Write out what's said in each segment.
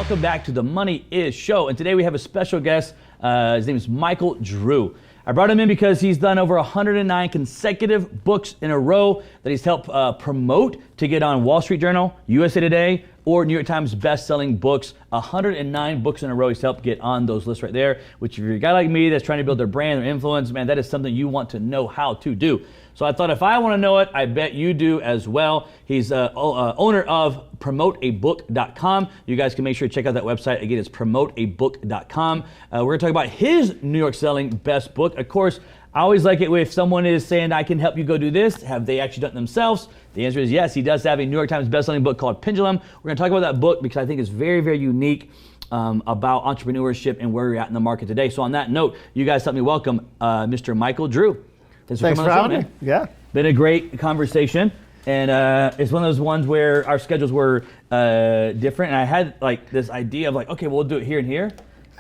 welcome back to the Money Is Show. And today we have a special guest. His name is Michael Drew. I brought him in because he's done over 109 consecutive books in a row that he's helped promote to get on Wall Street Journal, USA Today, or New York Times best-selling books. 109 books in a row he's helped get on those lists right there, which if you're a guy like me that's trying to build their brand, their influence, man, that is something you want to know how to do. So I thought if I want to know it, I bet you do as well. He's owner of promoteabook.com. You guys can make sure to check out that website. Again, it's promoteabook.com. We're going to talk about his New York selling best book. Of course, I always like it if someone is saying, I can help you go do this. Have they actually done it themselves? The answer is yes. He does have a New York Times bestselling book called Pendulum. We're going to talk about that book because I think it's very, very unique about entrepreneurship and where you're at in the market today. So on that note, you guys help me welcome Mr. Michael Drew. Thanks for having me. Yeah. Been a great conversation. And it's one of those ones where our schedules were different. And I had like this idea of like, okay, we'll do it here and here.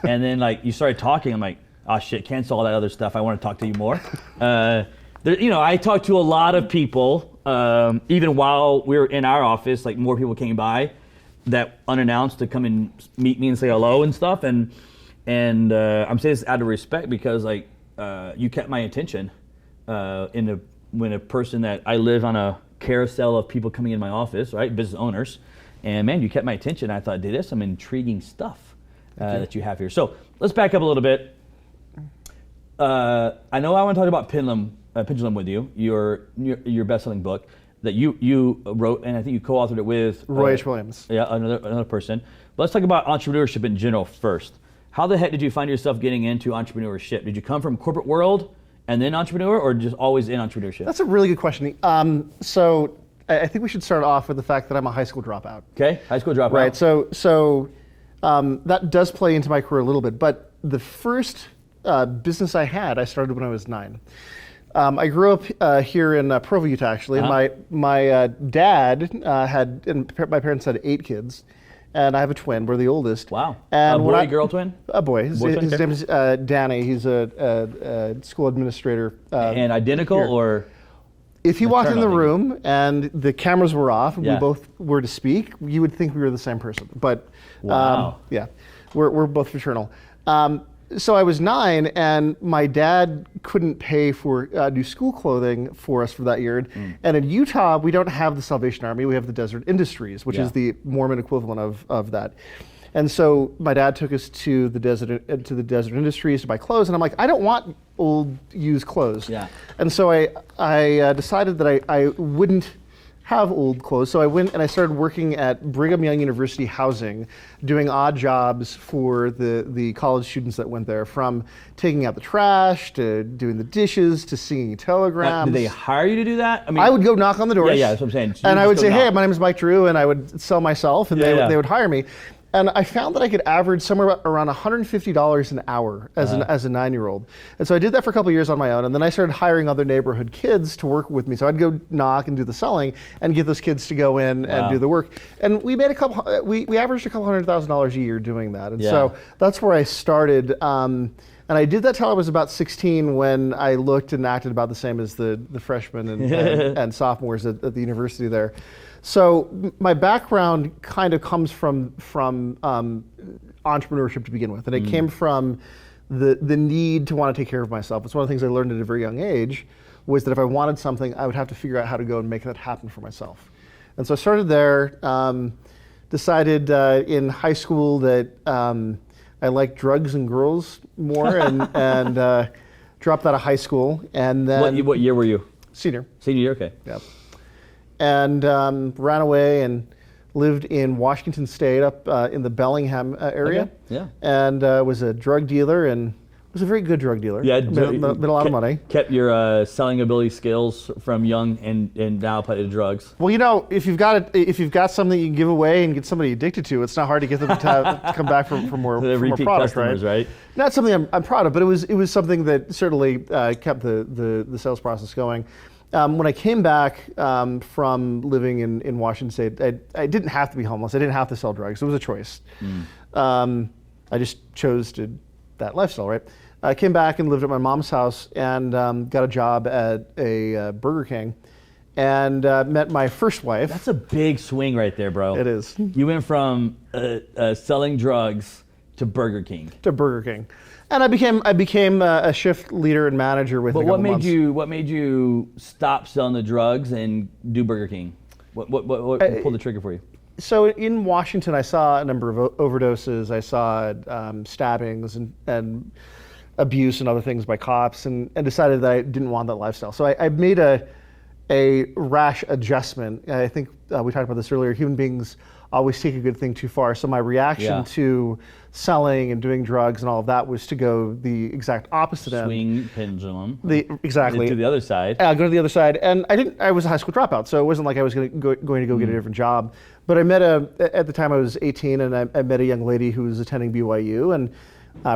And then like you started talking, I'm like, oh shit, cancel all that other stuff. I want to talk to you more. I talked to a lot of people, even while we were in our office, like more people came by that unannounced to come and meet me and say hello and stuff. And I'm saying this out of respect because like you kept my attention when a person that I live on a carousel of people coming in my office, right, business owners, and man, you kept my attention. I thought, dude, there's some intriguing stuff that you have here. So let's back up a little bit. I know I want to talk about Pendulum with you, your best-selling book that you wrote, and I think you co-authored it with Roy H. Williams. Yeah, another person. But let's talk about entrepreneurship in general first. How the heck did you find yourself getting into entrepreneurship? Did you come from corporate world and then entrepreneur, or just always in entrepreneurship? That's a really good question. So I think we should start off with the fact that I'm a high school dropout. Okay, high school dropout. Right. So that does play into my career a little bit. But the first business I started when I was 9. I grew up here in Provo, Utah, actually. Uh-huh. My dad my parents had 8 kids, and I have a twin. We're the oldest. Wow. And a boy, girl twin? A boy. His name is Danny. He's a school administrator. And identical here. Or? If he walked in the room and the cameras were off and yeah. we both were to speak, you would think we were the same person. But wow. Yeah, we're both fraternal. So I was 9, and my dad couldn't pay for new school clothing for us for that year. And in Utah, we don't have the Salvation Army. We have the Desert Industries, which is the Mormon equivalent of that. And so my dad took us to the Desert Industries to buy clothes, and I'm like, I don't want old used clothes. Yeah. And so I decided that I wouldn't have old clothes. So I went and I started working at Brigham Young University housing, doing odd jobs for the college students that went there, from taking out the trash to doing the dishes to singing telegrams. Did they hire you to do that? I mean, I would go knock on the doors. Yeah, that's what I'm saying. So and I would say, hey, my name is Mike Drew, and I would sell myself, and they would hire me. And I found that I could average somewhere around $150 an hour as a 9-year-old. And so I did that for a couple of years on my own, and then I started hiring other neighborhood kids to work with me. So I'd go knock and do the selling and get those kids to go in and do the work. And we made we averaged a couple $100,000 a year doing that. And so that's where I started. And I did that till I was about 16, when I looked and acted about the same as the freshmen and sophomores at the university there. So my background kind of comes from entrepreneurship to begin with, and it came from the need to want to take care of myself. It's one of the things I learned at a very young age, was that if I wanted something, I would have to figure out how to go and make that happen for myself. And so I started there, decided in high school that I liked drugs and girls more, and dropped out of high school. And then what year were you? Senior year, okay. Yep. And ran away and lived in Washington State, up in the Bellingham area. Okay. Yeah. And was a drug dealer, and was a very good drug dealer. Yeah, made a lot of money. Kept your selling ability skills from young, and now applied to drugs. Well, you know, if you've got something you can give away and get somebody addicted to, it's not hard to get them to come back for more product, right? Not something I'm proud of, but it was something that certainly kept the sales process going. When I came back from living in Washington State, I didn't have to be homeless. I didn't have to sell drugs. It was a choice. I just chose that lifestyle, right? I came back and lived at my mom's house, and got a job at a Burger King. and met my first wife. That's a big swing right there, bro. It is. You went from selling drugs to Burger King. And I became a shift leader and manager within a couple months. What made you stop selling the drugs and do Burger King? What pulled the trigger for you? So in Washington, I saw a number of overdoses. I saw stabbings and abuse and other things by cops, and decided that I didn't want that lifestyle. So I made a rash adjustment. I think we talked about this earlier. Human beings always take a good thing too far. So my reaction to selling and doing drugs and all of that was to go the exact opposite end. Swing pendulum. Exactly. To the other side. Go to the other side. And I was a high school dropout, so it wasn't like I was going to go get a different job. But I met at the time I was 18, and I met a young lady who was attending BYU and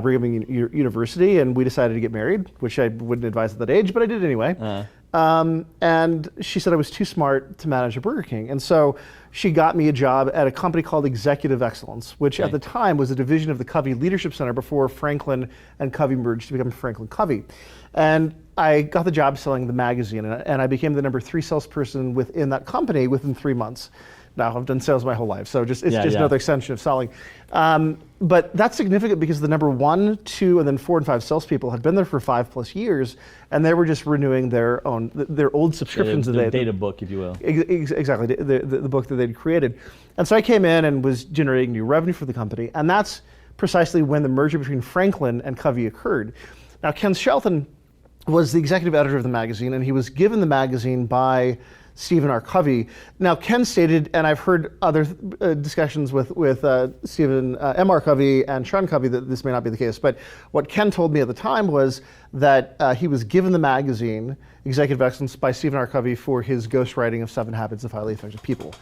Brigham Young University, and we decided to get married, which I wouldn't advise at that age, but I did anyway. And she said I was too smart to manage a Burger King. And so she got me a job at a company called Executive Excellence, which at the time was a division of the Covey Leadership Center before Franklin and Covey merged to become Franklin Covey. And I got the job selling the magazine, and I became the number 3 salesperson within that company within 3 months. Now, I've done sales my whole life, so it's just another extension of selling. But that's significant because the number 1, 2, and then 4 and 5 salespeople had been there for 5+ years, and they were just renewing their old subscriptions. The data book, if you will. Exactly, the book that they'd created. And so I came in and was generating new revenue for the company, and that's precisely when the merger between Franklin and Covey occurred. Now, Ken Shelton was the executive editor of the magazine, and he was given the magazine by Stephen R. Covey. Now, Ken stated, and I've heard other discussions with Stephen M.R. Covey and Sean Covey that this may not be the case, but what Ken told me at the time was that he was given the magazine, Executive Excellence, by Stephen R. Covey for his ghostwriting of 7 Habits of Highly Effective People.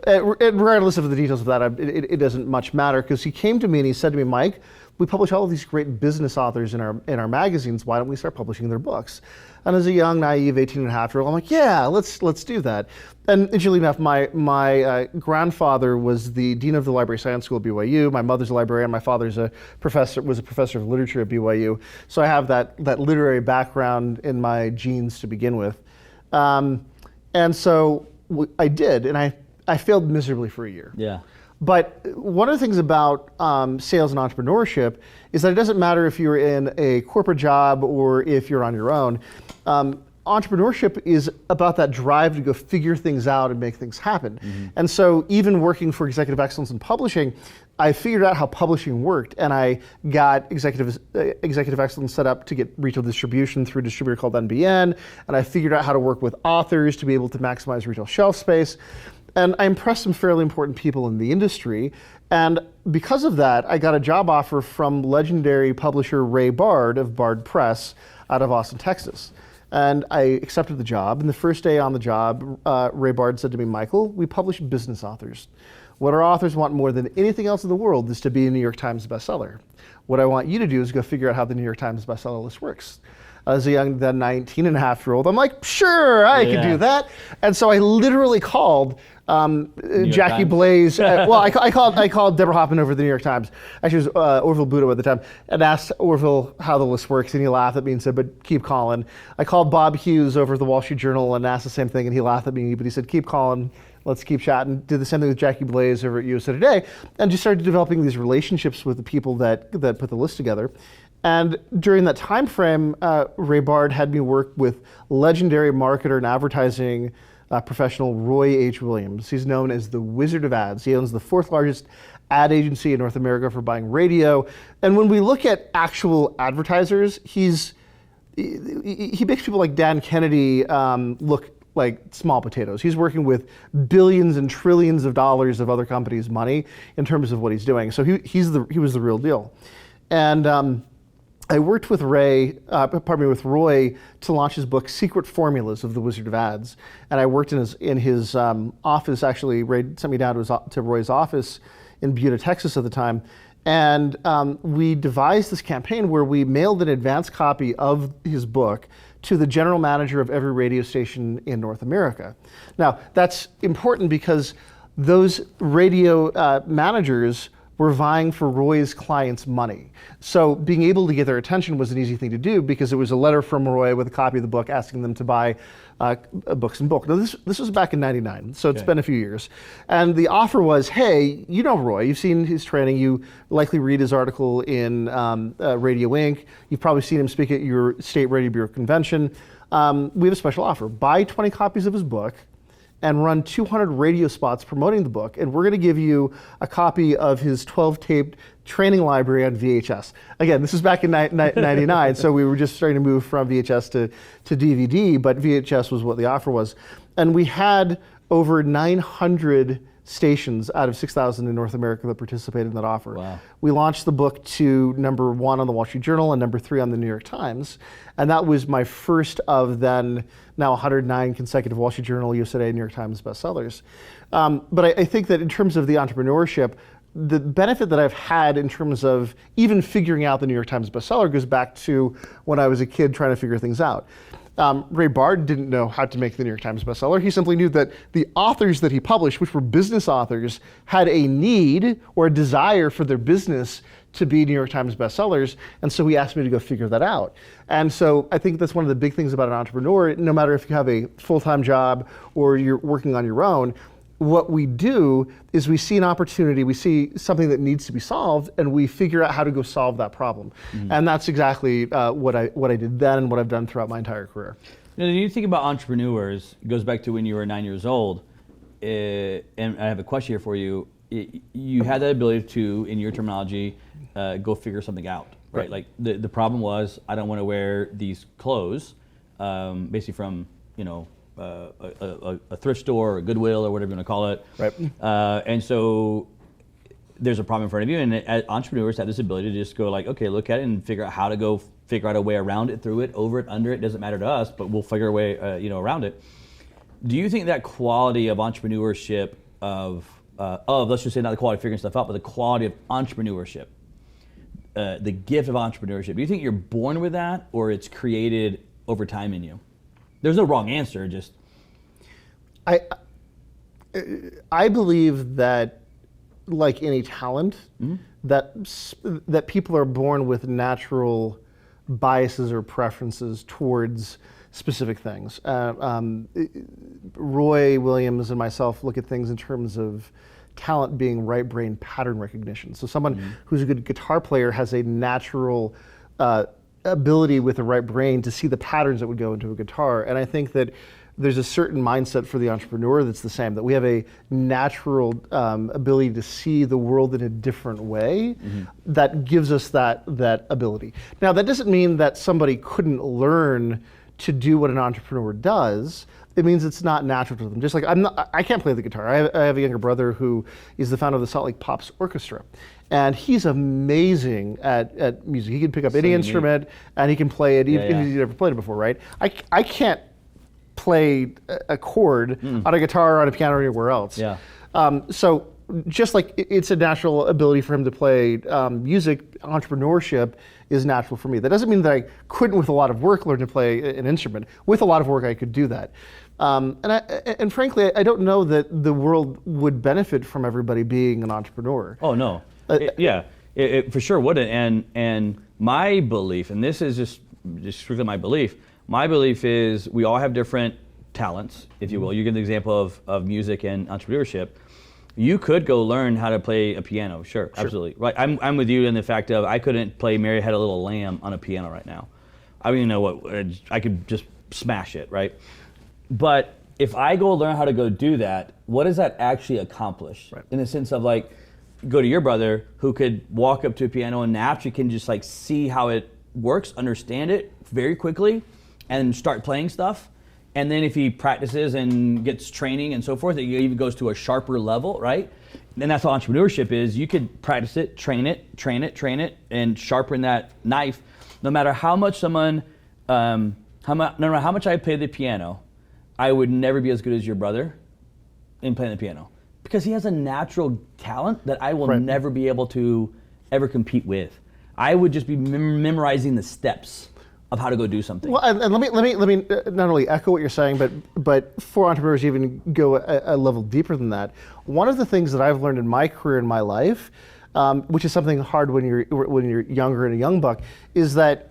Regardless of the details of that, it doesn't much matter, because he came to me and he said to me, Mike, we publish all of these great business authors in our magazines. Why don't we start publishing their books? And as a young, naive 18-and-a-half-year-old, I'm like, yeah, let's do that. And interestingly enough, my grandfather was the dean of the Library Science School at BYU. My mother's a librarian. My father was a professor of literature at BYU. So I have that literary background in my genes to begin with. And so I did, and I failed miserably for a year. Yeah. But one of the things about sales and entrepreneurship is that it doesn't matter if you're in a corporate job or if you're on your own. Entrepreneurship is about that drive to go figure things out and make things happen. And so even working for Executive Excellence in publishing, I figured out how publishing worked, and I got Executive Excellence set up to get retail distribution through a distributor called NBN, and I figured out how to work with authors to be able to maximize retail shelf space. And I impressed some fairly important people in the industry. And because of that, I got a job offer from legendary publisher Ray Bard of Bard Press out of Austin, Texas. And I accepted the job. And the first day on the job, Ray Bard said to me, Michael, we publish business authors. What our authors want more than anything else in the world is to be a New York Times bestseller. What I want you to do is go figure out how the New York Times bestseller list works. As a young, then 19-and-a-half-year-old, I'm like, sure, I can do that. And so I literally called Jackie Blaze. I called Deborah Hoffman over at the New York Times. Actually, it was Orville Budo at the time, and asked Orville how the list works, and he laughed at me and said, but keep calling. I called Bob Hughes over at the Wall Street Journal and asked the same thing, and he laughed at me, but he said, keep calling. Let's keep chatting. Did the same thing with Jackie Blaze over at USA Today, and just started developing these relationships with the people that put the list together. And during that time frame, Ray Bard had me work with legendary marketer and advertising professional Roy H. Williams. He's known as the Wizard of Ads. He owns the 4th largest ad agency in North America for buying radio. And when we look at actual advertisers, he makes people like Dan Kennedy look like small potatoes. He's working with billions and trillions of dollars of other companies' money in terms of what he's doing. So he was the real deal. And I worked with Roy to launch his book, Secret Formulas of the Wizard of Ads. And I worked in his office. Actually, Ray sent me down to Roy's office in Buda, Texas at the time. And we devised this campaign where we mailed an advance copy of his book to the general manager of every radio station in North America. Now, that's important because those radio managers were vying for Roy's clients' money. So being able to get their attention was an easy thing to do because it was a letter from Roy with a copy of the book asking them to buy books in bulk. Now this was back in '99, so it's been a few years. And the offer was, hey, you know Roy, you've seen his training, you likely read his article in Radio Inc., you've probably seen him speak at your state radio bureau convention. We have a special offer. Buy 20 copies of his book and run 200 radio spots promoting the book, and we're going to give you a copy of his 12-taped training library on VHS. Again, this is back in '99, so we were just starting to move from VHS to DVD, but VHS was what the offer was. And we had over 900 stations out of 6,000 in North America that participated in that offer. Wow. We launched the book to #1 on the Wall Street Journal and #3 on the New York Times. And that was my first of then now 109 consecutive Wall Street Journal, USA Today, New York Times bestsellers. But I think that in terms of the entrepreneurship, the benefit that I've had in terms of even figuring out the New York Times bestseller goes back to when I was a kid trying to figure things out. Ray Bard didn't know how to make the New York Times bestseller. He simply knew that the authors that he published, which were business authors, had a need or a desire for their business to be New York Times bestsellers, and so he asked me to go figure that out. And so I think that's one of the big things about an entrepreneur, no matter if you have a full-time job or you're working on your own, what we do is we see an opportunity, we see something that needs to be solved, and we figure out how to go solve that problem. Mm-hmm. And that's exactly what I did then and what I've done throughout my entire career. Now, when you think about entrepreneurs, it goes back to when you were 9 years old, and I have a question here for you. You had that ability to, in your terminology, go figure something out, right? Like the problem was, I don't want to wear these clothes, basically from, a thrift store or a Goodwill or whatever you want to call it. Right. And so there's a problem in front of you, and entrepreneurs have this ability to just go like, okay, look at it and figure out how to go figure out a way around it, through it, over it, under it. Doesn't matter to us, but we'll figure a way, around it. Do you think that quality of entrepreneurship of let's just say not the quality of figuring stuff out, but the quality of entrepreneurship, the gift of entrepreneurship, do you think you're born with that or it's created over time in you? There's no wrong answer, just. I believe that, like any talent, mm-hmm. that people are born with natural biases or preferences towards specific things. Roy Williams and myself look at things in terms of talent being right brain pattern recognition. So someone mm-hmm. who's a good guitar player has a natural ability with the right brain to see the patterns that would go into a guitar. And I think that there's a certain mindset for the entrepreneur that's the same, that we have a natural ability to see the world in a different way mm-hmm. that gives us that ability. Now, that doesn't mean that somebody couldn't learn to do what an entrepreneur does. It means it's not natural to them. Just like I can't play the guitar. I have a younger brother who is the founder of the Salt Lake Pops Orchestra. And he's amazing at music. He can pick up any instrument and he can play it even if he's never played it before, right? I can't play a chord on a guitar or on a piano or anywhere else. Yeah. So just like it's a natural ability for him to play music, entrepreneurship is natural for me. That doesn't mean that I couldn't, with a lot of work, learn to play an instrument. With a lot of work, I could do that. And frankly, I don't know that the world would benefit from everybody being an entrepreneur. Oh, no. It for sure wouldn't. And my belief, and this is just strictly my belief is we all have different talents, if you will. You give the example of music and entrepreneurship. You could go learn how to play a piano, sure. Absolutely. Right. I'm with you in the fact of I couldn't play Mary Had a Little Lamb on a piano right now. I don't even know what, I could just smash it, right? But if I go learn how to go do that, what does that actually accomplish? Right. In the sense of like, go to your brother who could walk up to a piano and naturally can just like see how it works, understand it very quickly, and start playing stuff. And then if he practices and gets training and so forth, it even goes to a sharper level, right? And that's what entrepreneurship is. You could practice it, train it, and sharpen that knife. No matter how much someone, no matter how much I play the piano, I would never be as good as your brother in playing the piano. Because he has a natural talent that I will never be able to ever compete with. I would just be memorizing the steps of how to go do something. Well, and let me not only echo what you're saying, but for entrepreneurs even go a level deeper than that. One of the things that I've learned in my career, in my life, which is something hard when you're younger and a young buck, is that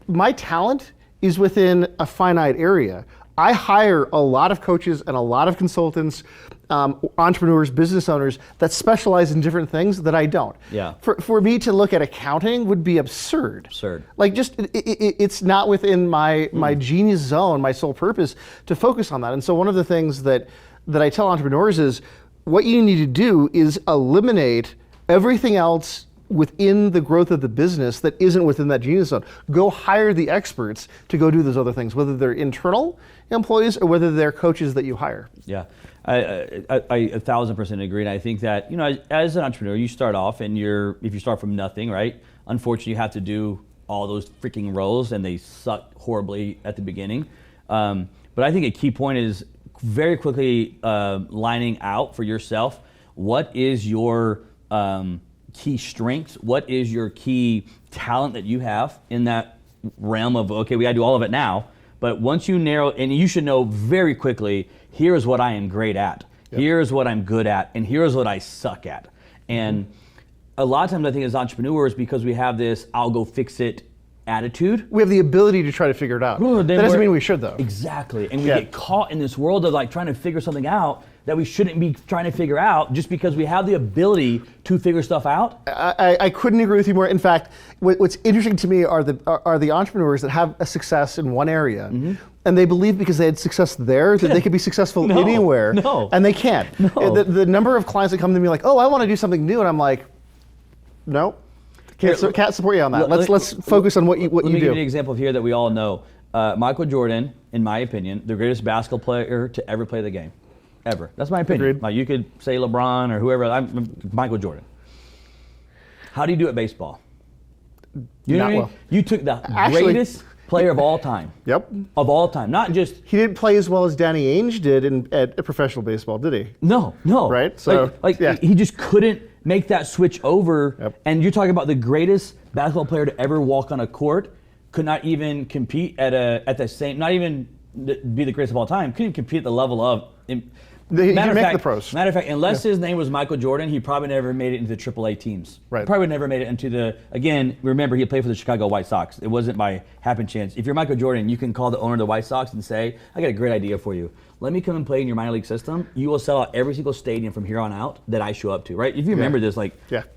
my talent is within a finite area. I hire a lot of coaches and a lot of consultants, entrepreneurs, business owners that specialize in different things that I don't. Yeah. For me to look at accounting would be absurd. Like just it's not within my genius zone, my sole purpose to focus on that. And so one of the things that I tell entrepreneurs is what you need to do is eliminate everything else within the growth of the business that isn't within that genius zone. Go hire the experts to go do those other things, whether they're internal employees or whether they're coaches that you hire. Yeah, I 1,000% agree. And I think that, as an entrepreneur, you start off and if you start from nothing, right? Unfortunately, you have to do all those freaking roles and they suck horribly at the beginning. But I think a key point is very quickly lining out for yourself, what is your key strengths, what is your key talent that you have in that realm of, okay, we gotta do all of it now. But once you narrow, and you should know very quickly, here's what I am great at, here's what I'm good at, and here's what I suck at. And a lot of times I think as entrepreneurs, because we have this I'll go fix it attitude. We have the ability to try to figure it out. That doesn't mean we should though. Exactly, and we get caught in this world of like trying to figure something out that we shouldn't be trying to figure out just because we have the ability to figure stuff out. I couldn't agree with you more. In fact, what's interesting to me are the entrepreneurs that have a success in one area, and they believe because they had success there that they could be successful anywhere, and they can't. The number of clients that come to me like, oh, I want to do something new, and I'm like, no, can't support you on that. Let's focus on what you do. Let me give you an example here that we all know. Michael Jordan, in my opinion, the greatest basketball player to ever play the game. Ever. That's my opinion. Agreed. Like you could say LeBron or whoever. I'm Michael Jordan. How do you do at baseball? You know what I mean? Well. You took the greatest player of all time. Yep. Of all time. Not just... He didn't play as well as Danny Ainge did at professional baseball, did he? No. Right? So, he just couldn't make that switch over. Yep. And you're talking about the greatest basketball player to ever walk on a court, could not even compete at the same... Not even be the greatest of all time. Couldn't compete at the level of... He didn't make the pros. Matter of fact, unless his name was Michael Jordan, he probably never made it into the AAA teams. Right. Probably never made it into the, again, remember he played for the Chicago White Sox. It wasn't by happen chance. If you're Michael Jordan, you can call the owner of the White Sox and say, I got a great idea for you. Let me come and play in your minor league system. You will sell out every single stadium from here on out that I show up to, right? If you remember this,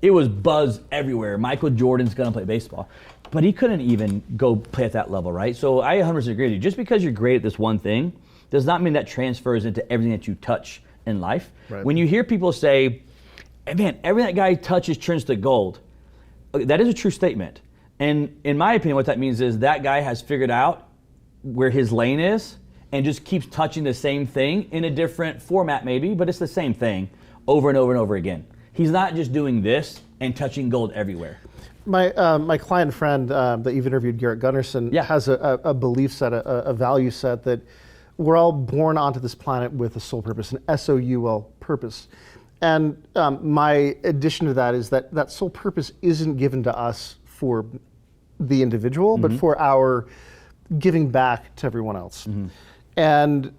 it was buzz everywhere. Michael Jordan's going to play baseball. But he couldn't even go play at that level, right? So I 100% agree with you. Just because you're great at this one thing does not mean that transfers into everything that you touch in life. Right. When you hear people say, hey, man, everything that guy touches turns to gold, that is a true statement. And in my opinion, what that means is that guy has figured out where his lane is and just keeps touching the same thing in a different format maybe, but it's the same thing over and over and over again. He's not just doing this and touching gold everywhere. My client friend that you've interviewed, Garrett Gunnarsson, has a belief set, a value set that we're all born onto this planet with a sole purpose, an SOUL purpose. And my addition to that is that sole purpose isn't given to us for the individual, but for our giving back to everyone else. And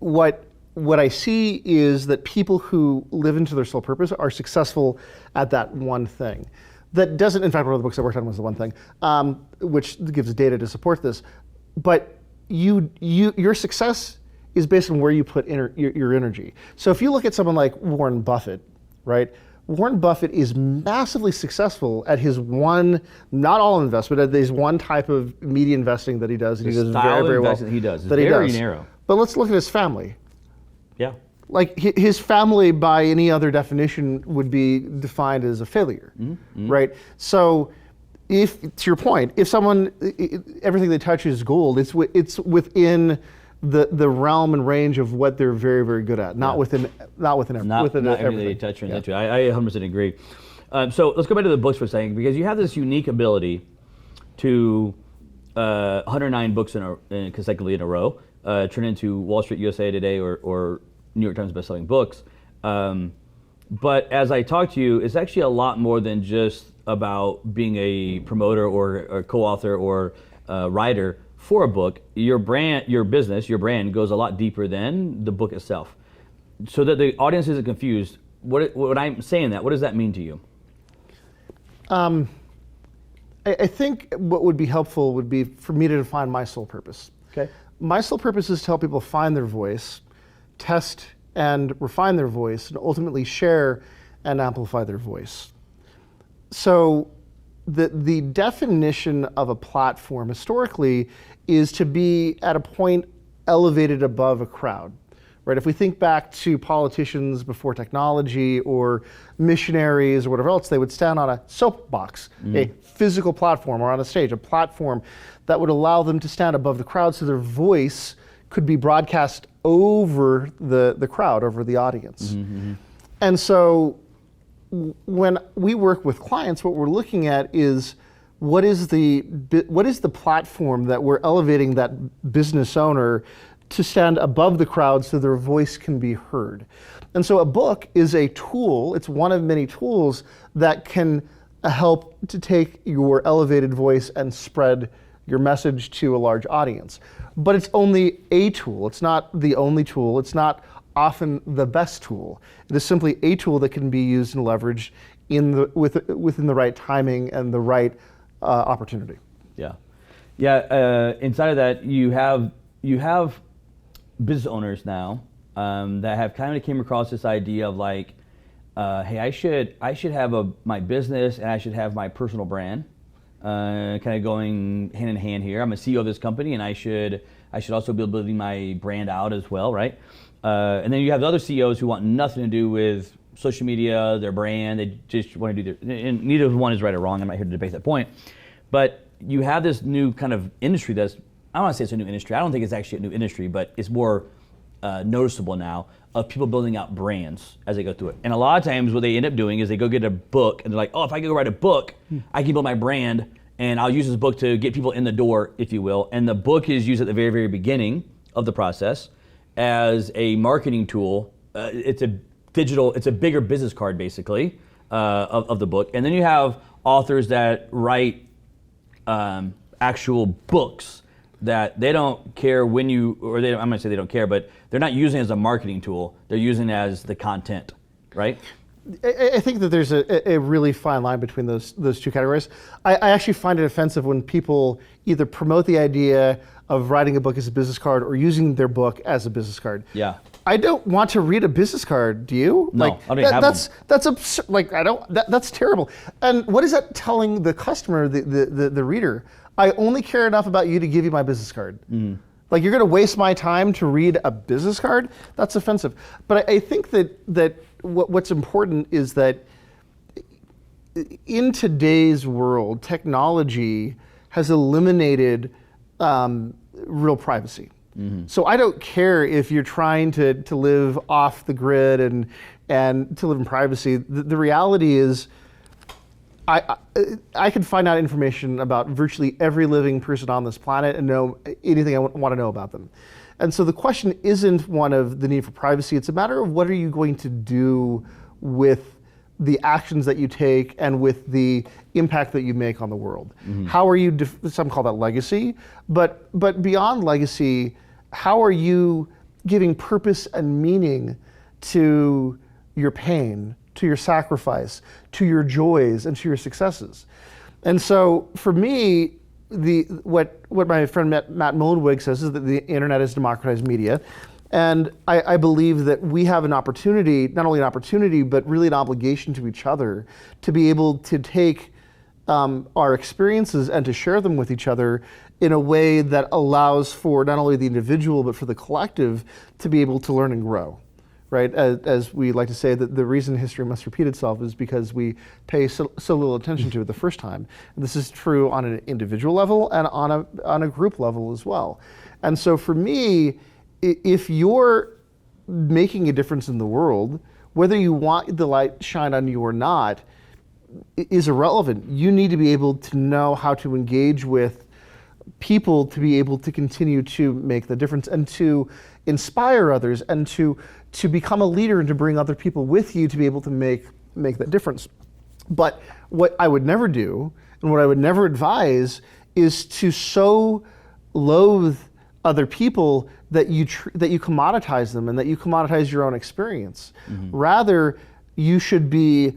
what I see is that people who live into their sole purpose are successful at that one thing. That doesn't, in fact, one of the books I worked on was the one thing, which gives data to support this. But your success is based on where you put your energy. So if you look at someone like Warren Buffett, right? Warren Buffett is massively successful at his one, not all investment, at his one type of media investing that he does. And he does very, very well. He does. It's very narrow. But let's look at his family. Yeah. Like his family, by any other definition, would be defined as a failure, right? So, if to your point, if someone everything they touch is gold, it's within the realm and range of what they're very, very good at, not within everything they touch or into. I 100% agree. So let's go back to the books for a second, because you have this unique ability to 109 books consecutively in a row turn into Wall Street, USA Today, or New York Times bestselling books. But as I talk to you, it's actually a lot more than just about being a promoter or a co-author or a writer for a book. Your brand, your business, your brand goes a lot deeper than the book itself. So that the audience isn't confused, when I'm saying that, what does that mean to you? I think what would be helpful would be for me to define my sole purpose. Okay. My sole purpose is to help people find their voice, test and refine their voice, and ultimately share and amplify their voice. So the definition of a platform historically is to be at a point elevated above a crowd. Right? If we think back to politicians before technology or missionaries or whatever else, they would stand on a soapbox, a physical platform, or on a stage, a platform that would allow them to stand above the crowd so their voice could be broadcast over the crowd, over the audience. And so when we work with clients, what we're looking at is what is the platform that we're elevating that business owner to stand above the crowd so their voice can be heard. And so a book is a tool, it's one of many tools that can help to take your elevated voice and spread your message to a large audience. But it's only a tool, it's not the only tool, it's not often the best tool. It is simply a tool that can be used and leveraged within the right timing and the right opportunity. Inside of that, you have business owners now that have kind of came across this idea of like, hey, I should have my business and I should have my personal brand, kind of going hand in hand here. I'm a CEO of this company, and I should also be building my brand out as well, right? And then you have the other CEOs who want nothing to do with social media, their brand. They just want to do and neither one is right or wrong. I'm not here to debate that point, but you have this new kind of industry that's, I don't want to say it's a new industry. I don't think it's actually a new industry, but it's more noticeable now of people building out brands as they go through it. And a lot of times what they end up doing is they go get a book and they're like, oh, if I go write a book, I can build my brand and I'll use this book to get people in the door, if you will. And the book is used at the very, very beginning of the process as a marketing tool. It's a bigger business card basically of the book. And then you have authors that write actual books that they don't care when I'm going to say they don't care, but they're not using it as a marketing tool. They're using it as the content, right? I think that there's a really fine line between those two categories. I actually find it offensive when people either promote the idea of writing a book as a business card or using their book as a business card. Yeah. I don't want to read a business card. Do you? No, like, I don't have that's them. That's absurd. Like that's terrible. And what is that telling the customer, the reader? I only care enough about you to give you my business card. Like, you're going to waste my time to read a business card? That's offensive. But I think that what's important is that in today's world, technology has eliminated real privacy. So I don't care if you're trying to live off the grid and to live in privacy. The reality is, I can find out information about virtually every living person on this planet and know anything I want to know about them. And so the question isn't one of the need for privacy, it's a matter of what are you going to do with the actions that you take and with the impact that you make on the world. How are you, some call that legacy, but beyond legacy, how are you giving purpose and meaning to your pain, to your sacrifice, to your joys, and to your successes? And so for me, what my friend Matt Mullenweg says is that the internet has democratized media. And I believe that we have an opportunity, not only an opportunity, but really an obligation to each other to be able to take our experiences and to share them with each other in a way that allows for not only the individual, but for the collective to be able to learn and grow. Right? As we like to say, that the reason history must repeat itself is because we pay so little attention to it the first time. And this is true on an individual level and on a group level as well. And so for me, if you're making a difference in the world, whether you want the light shine on you or not, is irrelevant. You need to be able to know how to engage with people to be able to continue to make the difference and to inspire others and to become a leader and to bring other people with you to be able to make that difference. But what I would never do and what I would never advise is to so loathe other people that you commoditize them and that you commoditize your own experience. Rather, you should be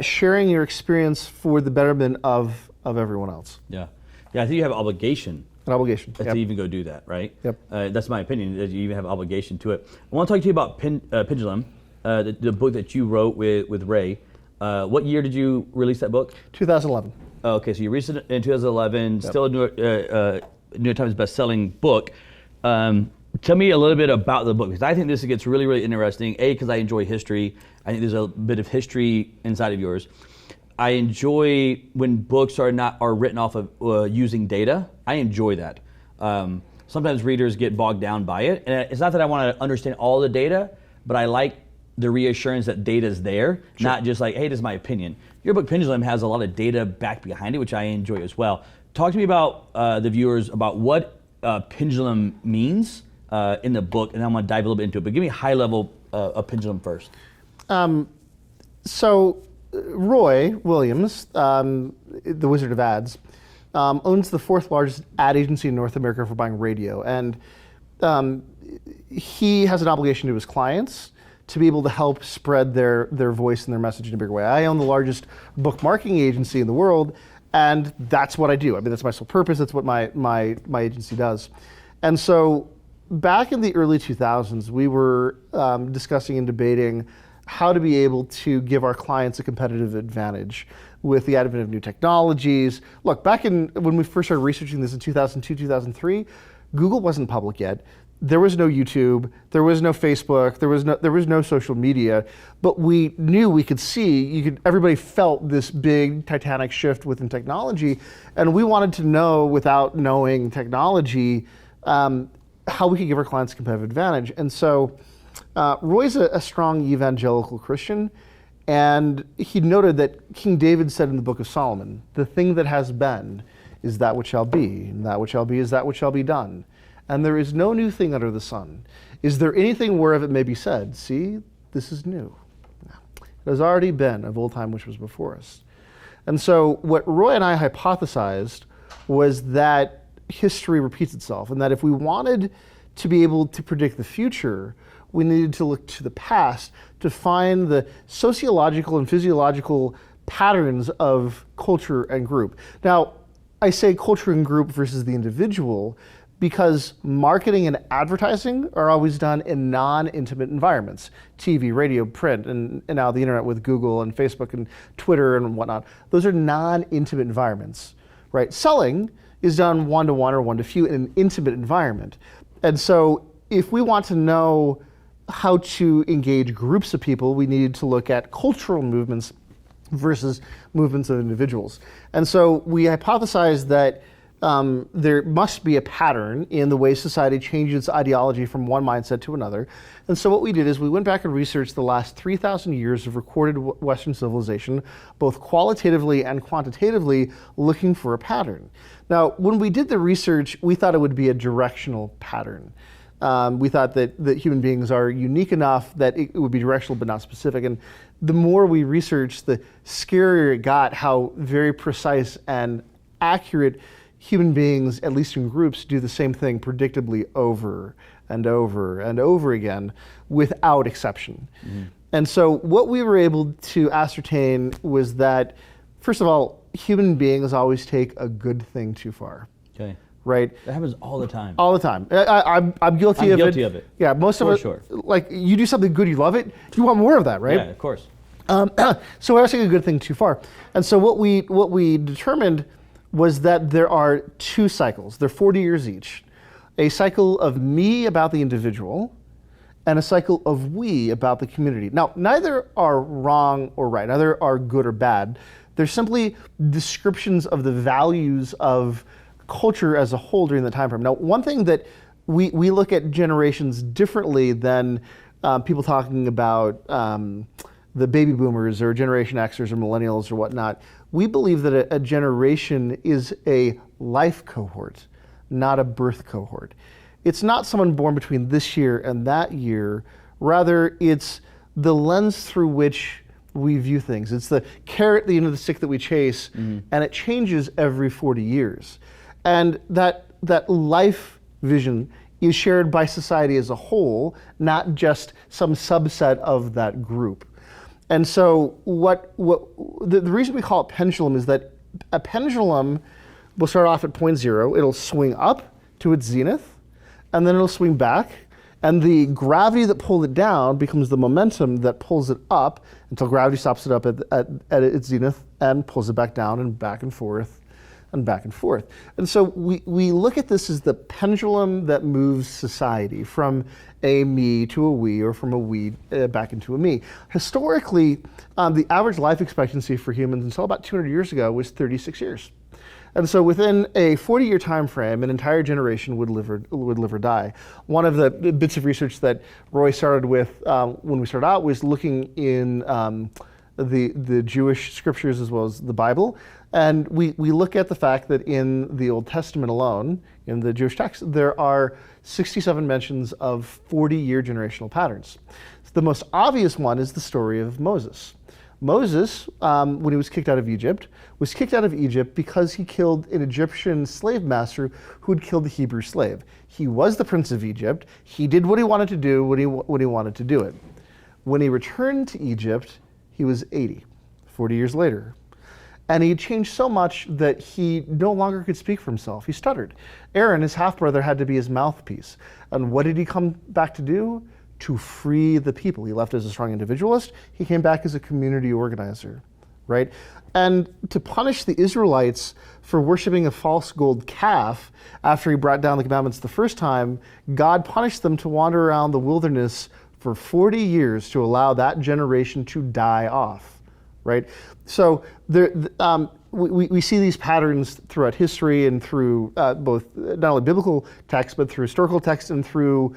sharing your experience for the betterment of everyone else. Yeah. Yeah, I think you have obligation. An obligation. To even go do that, right? Yep. That's my opinion, that you even have obligation to it. I want to talk to you about Pendulum, the book that you wrote with Ray. What year did you release that book? 2011. Okay, so you released it in 2011, still a New York Times best-selling book. Tell me a little bit about the book, because I think this gets really, really interesting. Because I enjoy history. I think there's a bit of history inside of yours. I enjoy when books are written off of using data. I enjoy that. Sometimes readers get bogged down by it, and it's not that I want to understand all the data, but I like the reassurance that data is there, not just like, hey, this is my opinion. Your book Pendulum has a lot of data back behind it, which I enjoy as well. Talk to me about the viewers about what pendulum means in the book, and I'm going to dive a little bit into it. But give me a high level of pendulum first. So Roy Williams, the Wizard of Ads, owns the 4th largest ad agency in North America for buying radio, and he has an obligation to his clients to be able to help spread their voice and their message in a bigger way. I own the largest book marketing agency in the world, and that's what I do. I mean, that's my sole purpose. That's what my agency does. And so back in the early 2000s, we were discussing and debating how to be able to give our clients a competitive advantage with the advent of new technologies. Look, when we first started researching this in 2002, 2003, Google wasn't public yet. There was no YouTube, there was no Facebook, there was no social media, but we knew, we could see, everybody felt this big titanic shift within technology, and we wanted to know, without knowing technology, how we could give our clients a competitive advantage. And so Roy's a strong evangelical Christian, and he noted that King David said in the book of Solomon, the thing that has been is that which shall be, and that which shall be is that which shall be done. And there is no new thing under the sun. Is there anything whereof it may be said, see, this is new? No. It has already been of old time which was before us. And so what Roy and I hypothesized was that history repeats itself, and that if we wanted to be able to predict the future, we needed to look to the past to find the sociological and physiological patterns of culture and group. Now, I say culture and group versus the individual because marketing and advertising are always done in non-intimate environments. TV, radio, print, and now the internet with Google and Facebook and Twitter and whatnot. Those are non-intimate environments, right? Selling is done one-to-one or one-to-few in an intimate environment. And so if we want to know how to engage groups of people, we needed to look at cultural movements versus movements of individuals. And so we hypothesized that there must be a pattern in the way society changes its ideology from one mindset to another. And so what we did is we went back and researched the last 3,000 years of recorded Western civilization, both qualitatively and quantitatively, looking for a pattern. Now, when we did the research, we thought it would be a directional pattern. We thought that human beings are unique enough that it would be directional but not specific. And the more we researched, the scarier it got how very precise and accurate human beings, at least in groups, do the same thing predictably over and over and over again without exception. Mm-hmm. And so what we were able to ascertain was that, first of all, human beings always take a good thing too far. Okay. Right? That happens all the time. All the time. I'm guilty of it. I'm guilty of it. Yeah, most of it. us, sure. Like, you do something good, you love it, you want more of that, right? Yeah, of course. So we're always taking a good thing too far. And so what we determined was that there are 2 cycles. They're 40 years each. A cycle of me about the individual and a cycle of we about the community. Now, neither are wrong or right. Neither are good or bad. They're simply descriptions of the values of culture as a whole during the time frame. Now, one thing that we look at generations differently than people talking about the baby boomers or Generation Xers or millennials or whatnot. We believe that a generation is a life cohort, not a birth cohort. It's not someone born between this year and that year. Rather, it's the lens through which we view things. It's the carrot at the end of the stick that we chase, and it changes every 40 years. And that life vision is shared by society as a whole, not just some subset of that group. And so the reason we call it pendulum is that a pendulum will start off at point zero. It'll swing up to its zenith, and then it'll swing back. And the gravity that pulled it down becomes the momentum that pulls it up until gravity stops it up at its zenith and pulls it back down and back and forth and back and forth. And so we look at this as the pendulum that moves society from a me to a we, or from a we back into a me. Historically, the average life expectancy for humans until about 200 years ago was 36 years. And so within a 40-year time frame, an entire generation would live or die. One of the bits of research that Roy started with when we started out was looking in the Jewish scriptures as well as the Bible. And we look at the fact that in the Old Testament alone, in the Jewish text, there are 67 mentions of 40-year generational patterns. The most obvious one is the story of Moses. Moses, when he was kicked out of Egypt because he killed an Egyptian slave master who had killed a Hebrew slave. He was the prince of Egypt. He did what he wanted to do when he wanted to do it. When he returned to Egypt, he was 80, 40 years later. And he had changed so much that he no longer could speak for himself. He stuttered. Aaron, his half-brother, had to be his mouthpiece. And what did he come back to do? To free the people. He left as a strong individualist. He came back as a community organizer, right? And to punish the Israelites for worshiping a false gold calf after he brought down the commandments the first time, God punished them to wander around the wilderness for 40 years to allow that generation to die off, right? So we see these patterns throughout history and through both not only biblical texts, but through historical texts and through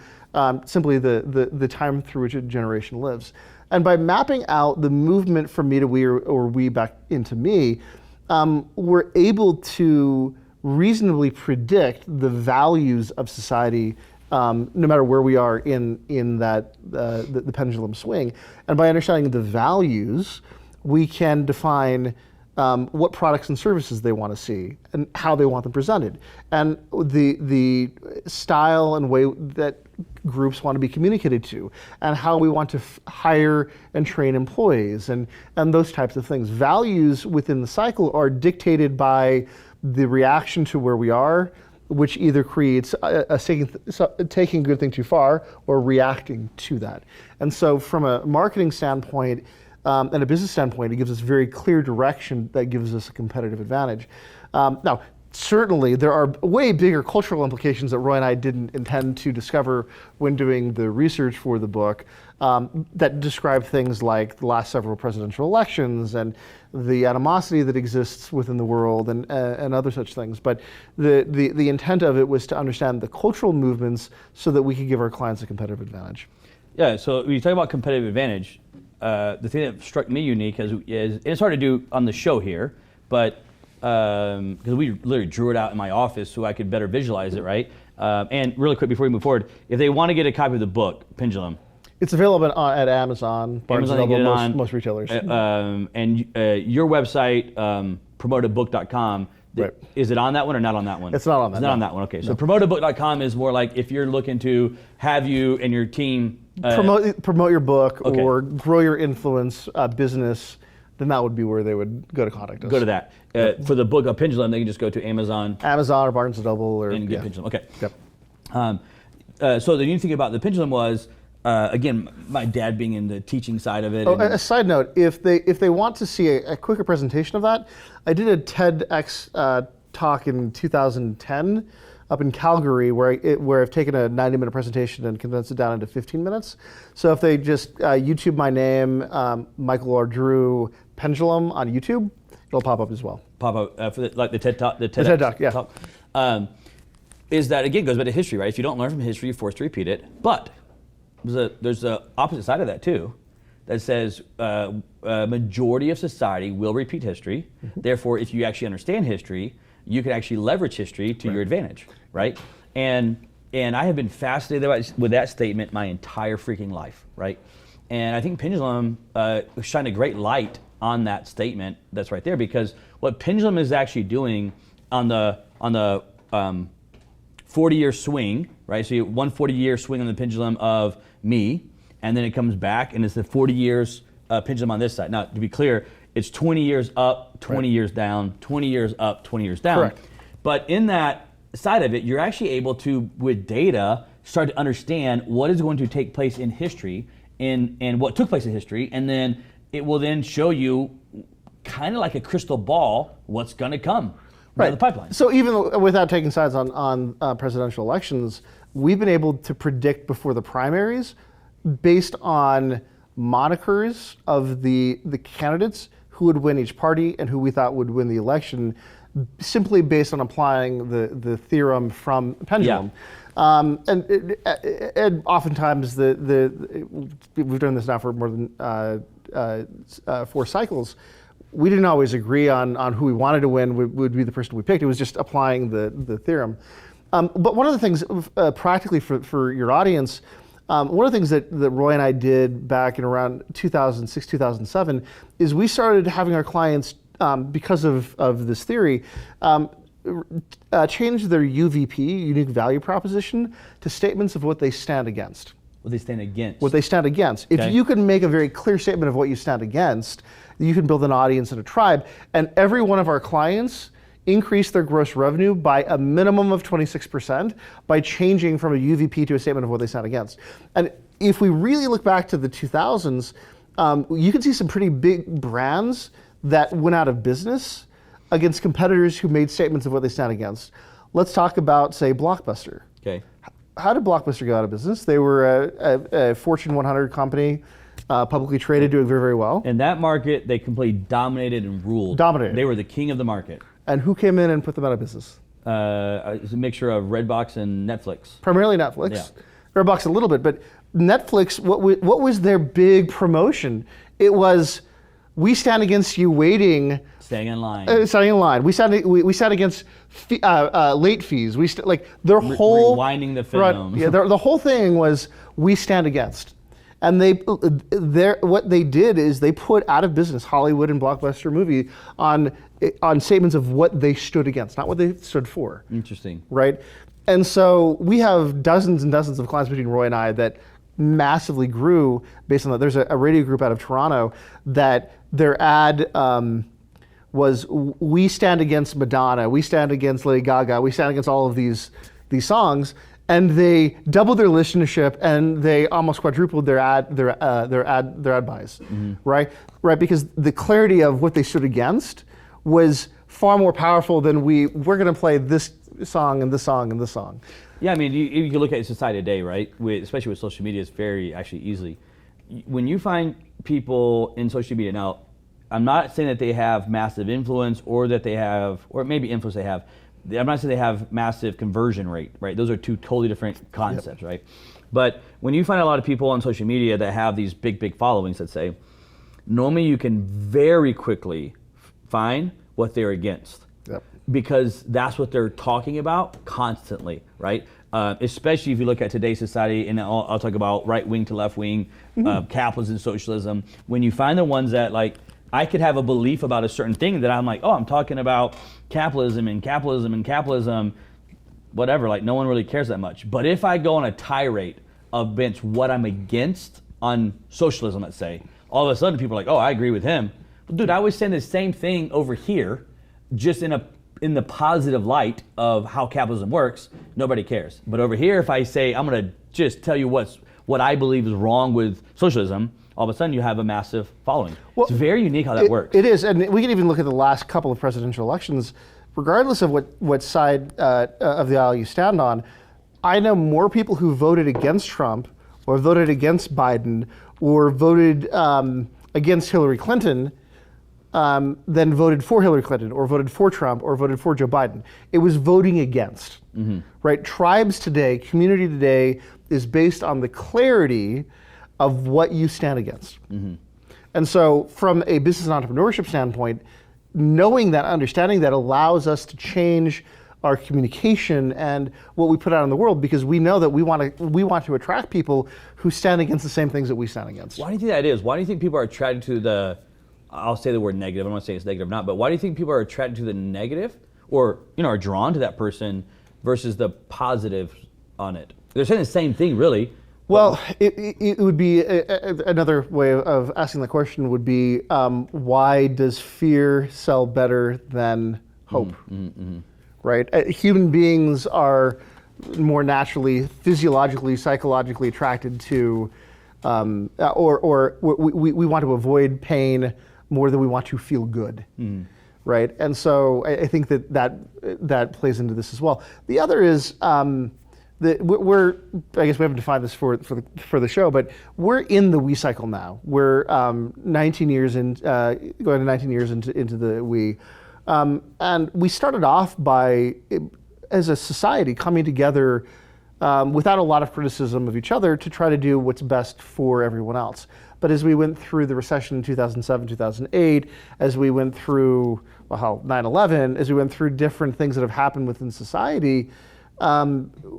simply the time through which a generation lives. And by mapping out the movement from me to we, or we back into me, we're able to reasonably predict the values of society, no matter where we are in that the pendulum swing. And by understanding the values, we can define what products and services they want to see and how they want them presented, and the style and way that groups want to be communicated to, and how we want to hire and train employees, and those types of things. Values within the cycle are dictated by the reaction to where we are, which either creates taking a good thing too far or reacting to that. And so from a marketing standpoint, and a business standpoint, it gives us very clear direction that gives us a competitive advantage. Now, certainly there are way bigger cultural implications that Roy and I didn't intend to discover when doing the research for the book, that describe things like the last several presidential elections and the animosity that exists within the world and other such things. But the intent of it was to understand the cultural movements so that we could give our clients a competitive advantage. Yeah, so when you talk about competitive advantage, the thing that struck me unique is it's hard to do on the show here, but because we literally drew it out in my office so I could better visualize it, right? And really quick before we move forward, if they want to get a copy of the book, Pendulum. It's available at Amazon, Barnes & Noble, most retailers. And your website, promoteabook.com, right. Is it on that one or not on that one? It's not on that. It's not on that one, okay. So promoteabook.com is more like if you're looking to have you and your team promote your book, okay, or grow your influence business, then that would be where they would go to contact us. Go to that. For the book of Pendulum, they can just go to Amazon or Barnes & Noble and get Pendulum. Okay. Yep. So the unique thing about the Pendulum was, again, my dad being in the teaching side of it. Oh, a side note, if they want to see a quicker presentation of that, I did a TEDx talk in 2010 up in Calgary where I've taken a 90-minute presentation and condensed it down into 15 minutes. So if they just YouTube my name, Michael R. Drew Pendulum on YouTube, it'll pop up as well. Pop up for the TED Talk? The TED Talk, yeah. Talk. Is that, again, goes back to history, right? If you don't learn from history, you're forced to repeat it. But there's the opposite side of that too, that says a majority of society will repeat history. Mm-hmm. Therefore, if you actually understand history, you can actually leverage history to your advantage, right? And I have been fascinated with that statement my entire freaking life, right? And I think Pendulum shined a great light on that statement that's right there, because what Pendulum is actually doing on the 40-year swing, right? So you have one 40-year swing on the pendulum of me, and then it comes back, and it's the 40 years pendulum on this side. Now, to be clear, it's 20 years up, 20 years down, 20 years up, 20 years down. Correct. But in that side of it, you're actually able to, with data, start to understand what is going to take place in history and what took place in history, and then it will then show you kind of like a crystal ball what's going to come down the pipeline. So even without taking sides on presidential elections, we've been able to predict before the primaries based on monikers of the candidates who would win each party and who we thought would win the election, simply based on applying the theorem from pendulum. And oftentimes we've done this now for more than 4 cycles. We didn't always agree on who we wanted to win would be the person we picked. It was just applying the theorem. But one of the things practically for your audience, one of the things that Roy and I did back in around 2006, 2007, is we started having our clients, because of this theory, change their UVP, unique value proposition, to statements of what they stand against. What they stand against. What they stand against. Okay. If you can make a very clear statement of what you stand against, you can build an audience and a tribe. And every one of our clients increased their gross revenue by a minimum of 26% by changing from a UVP to a statement of what they stand against. And if we really look back to the 2000s, you can see some pretty big brands that went out of business against competitors who made statements of what they stand against. Let's talk about, say, Blockbuster. Okay. How did Blockbuster go out of business? They were a Fortune 100 company, publicly traded, doing very, very well. In that market, they completely dominated and ruled. Dominated. They were the king of the market. And who came in and put them out of business? It's a mixture of Redbox and Netflix. Primarily Netflix. Yeah. Redbox a little bit, but Netflix, what was their big promotion? It was, we stand against you waiting. Staying in line. Standing in line. We stand against late fees. Like their whole rewinding the film. Right, yeah, the whole thing was we stand against, and what they did is they put out of business Hollywood and Blockbuster movie on statements of what they stood against, not what they stood for. Interesting. Right, and so we have dozens and dozens of clients between Roy and I that massively grew based on that. There's a radio group out of Toronto that their ad was, we stand against Madonna, we stand against Lady Gaga, we stand against all of these songs, and they doubled their listenership and they almost quadrupled their ad buys, right? Because the clarity of what they stood against was far more powerful than we're going to play this song and this song and this song. Yeah, I mean, you can look at society today, right? Especially with social media, it's very actually easily. When you find people in social media now, I'm not saying that they have massive influence or that they have, or maybe influence they have. I'm not saying they have massive conversion rate, right? Those are two totally different concepts, right? But when you find a lot of people on social media that have these big followings, let's say, normally you can very quickly find what they're against. Yep. Because that's what they're talking about constantly, right? Especially if you look at today's society, and I'll talk about right wing to left wing, capitalism, socialism. When you find the ones that like, I could have a belief about a certain thing that I'm like, oh, I'm talking about capitalism and capitalism and capitalism, whatever, like no one really cares that much. But if I go on a tirade against what I'm against on socialism, let's say, all of a sudden people are like, oh, I agree with him. Well, dude, I was saying the same thing over here, just in the positive light of how capitalism works, nobody cares. But over here, if I say, I'm gonna just tell you what I believe is wrong with socialism, all of a sudden you have a massive following. Well, it's very unique how that works. It is, and we can even look at the last couple of presidential elections, regardless of what side of the aisle you stand on. I know more people who voted against Trump, or voted against Biden, or voted against Hillary Clinton, than voted for Hillary Clinton, or voted for Trump, or voted for Joe Biden. It was voting against, right? Tribes today, community today, is based on the clarity of what you stand against. And so from a business and entrepreneurship standpoint, knowing that, understanding that allows us to change our communication and what we put out in the world, because we know that we want to attract people who stand against the same things that we stand against. Why do you think that is? Why do you think people are attracted to I'll say the word negative, I don't want to say it's negative or not, but why do you think people are attracted to the negative, or are drawn to that person versus the positive on it? They're saying the same thing, really. Well, it would be another way of asking the question would be, why does fear sell better than hope? Right? Human beings are more naturally, physiologically, psychologically attracted to, or we want to avoid pain more than we want to feel good. Right? And so I think that plays into this as well. The other is, we're, I guess we haven't defined this for the show, but we're in the we cycle now. We're 19 years in, going to 19 years into the we. And we started off by, as a society, coming together without a lot of criticism of each other to try to do what's best for everyone else. But as we went through the recession in 2007, 2008, as we went through 9/11, as we went through different things that have happened within society,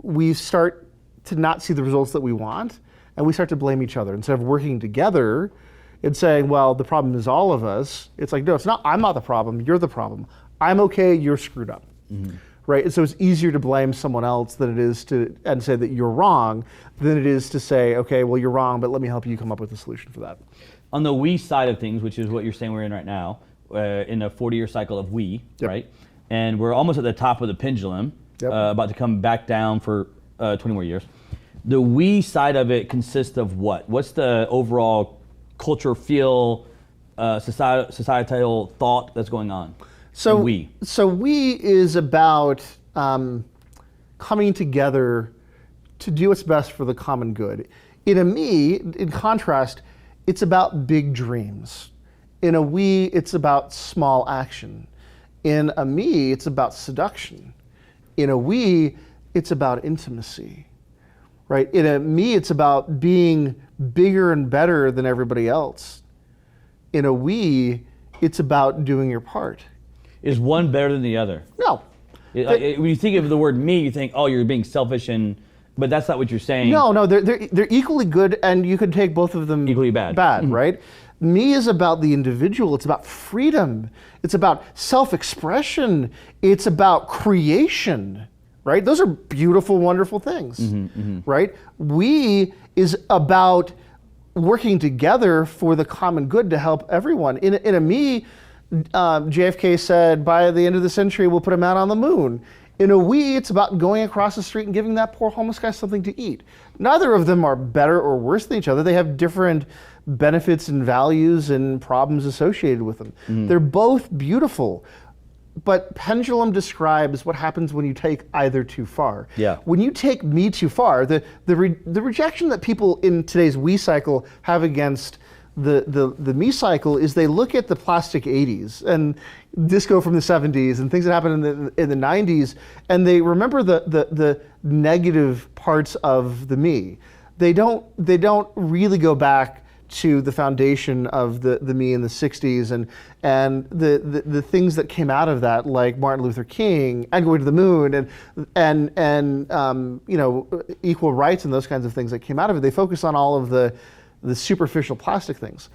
we start to not see the results that we want, and we start to blame each other. Instead of working together and saying, well, the problem is all of us, it's like, no, it's not, I'm not the problem, you're the problem. I'm okay, you're screwed up. Right? And so it's easier to blame someone else than it is and say that you're wrong, than it is to say, okay, well, you're wrong, but let me help you come up with a solution for that. On the we side of things, which is what you're saying we're in right now, in a 40-year cycle of we, right? And we're almost at the top of the pendulum, about to come back down for 20 more years. The we side of it consists of what? What's the overall culture, feel, societal thought that's going on? So we is about coming together to do what's best for the common good. In a me, in contrast, it's about big dreams. In a we, it's about small action. In a me, it's about seduction. In a we, it's about intimacy, right? In a me, it's about being bigger and better than everybody else. In a we, it's about doing your part. Is one better than the other? No. When you think of the word me, you think, oh, you're being selfish, but that's not what you're saying. No, they're equally good, and you could take both of them equally bad, right? Me is about the individual. It's about freedom. It's about self-expression. It's about creation, right? Those are beautiful, wonderful things, right? We is about working together for the common good to help everyone. In a me, JFK said, by the end of the century, we'll put a man on the moon. In a we, it's about going across the street and giving that poor homeless guy something to eat. Neither of them are better or worse than each other. They have different benefits and values and problems associated with them. They're both beautiful, but pendulum describes what happens when you take either too far. When you take me too far, the rejection that people in today's we cycle have against the me cycle is they look at the plastic 80s and disco from the 70s and things that happened in the 90s, and they remember the negative parts of the me. They don't really go back to the foundation of the me in the 60s and the things that came out of that, like Martin Luther King and going to the moon and you know, equal rights and those kinds of things that came out of it. They focus on all of the superficial plastic things,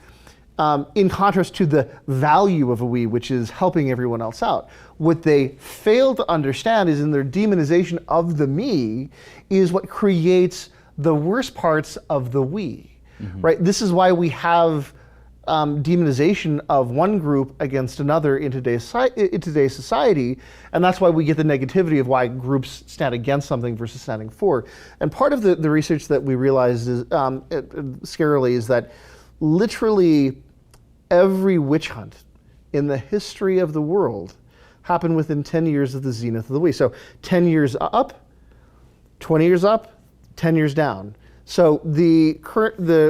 in contrast to the value of a we, which is helping everyone else out. What they fail to understand is in their demonization of the me is what creates the worst parts of the we, right? This is why we have demonization of one group against another in today's society, and that's why we get the negativity of why groups stand against something versus standing for. And part of the research that we realized is, scarily, is that literally every witch hunt in the history of the world happened within 10 years of the zenith of the we. So 10 years up, 20 years up, 10 years down. So the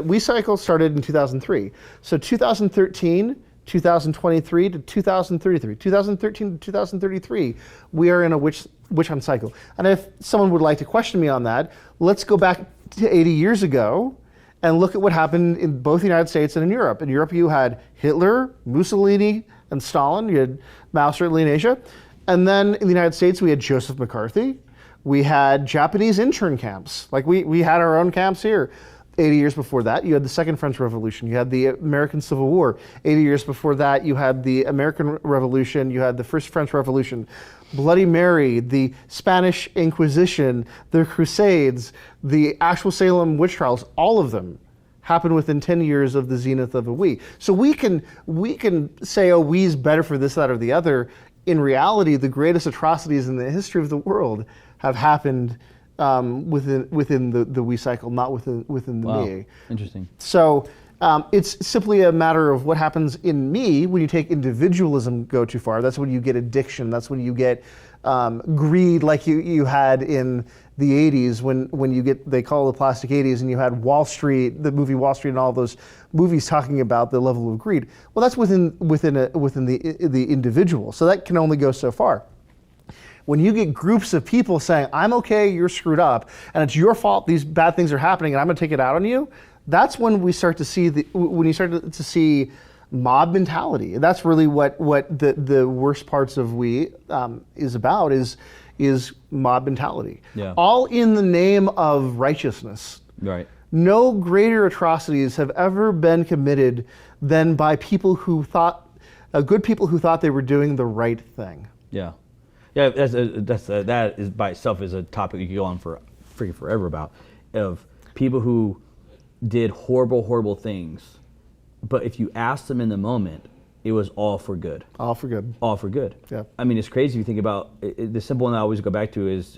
we cycle started in 2003. So 2013, 2023 to 2033, 2013 to 2033, we are in a witch hunt cycle. And if someone would like to question me on that, let's go back to 80 years ago and look at what happened in both the United States and in Europe. In Europe, you had Hitler, Mussolini, and Stalin. You had Mao, certainly in Asia. And then in the United States, we had Joseph McCarthy. We had Japanese intern camps. Like we had our own camps here. 80 years before that, you had the Second French Revolution. You had the American Civil War. 80 years before that, you had the American Revolution. You had the First French Revolution. Bloody Mary, the Spanish Inquisition, the Crusades, the actual Salem witch trials, all of them happened within 10 years of the zenith of a we. So we can say, oh, we's better for this, that, or the other. In reality, the greatest atrocities in the history of the world have happened within the we cycle, not within the wow. me. Interesting. So it's simply a matter of what happens in me when you take individualism go too far. That's when you get addiction. That's when you get greed, like you had in the 80s when you get, they call it the plastic 80s, and you had Wall Street, the movie Wall Street, and all those movies talking about the level of greed. Well, that's within the individual. So that can only go so far. When you get groups of people saying, I'm okay, you're screwed up, and it's your fault, these bad things are happening, and I'm gonna take it out on you, that's when we start to see when you start to see mob mentality. And that's really what the worst parts of we is about, is mob mentality. Yeah. All in the name of righteousness. Right. No greater atrocities have ever been committed than by people who thought, good people who thought they were doing the right thing. Yeah. Yeah, that is by itself is a topic you could go on for freaking forever about, of people who did horrible things, but if you asked them in the moment, it was all for good. All for good. All for good. Yeah. I mean, it's crazy if you think about the simple one I always go back to is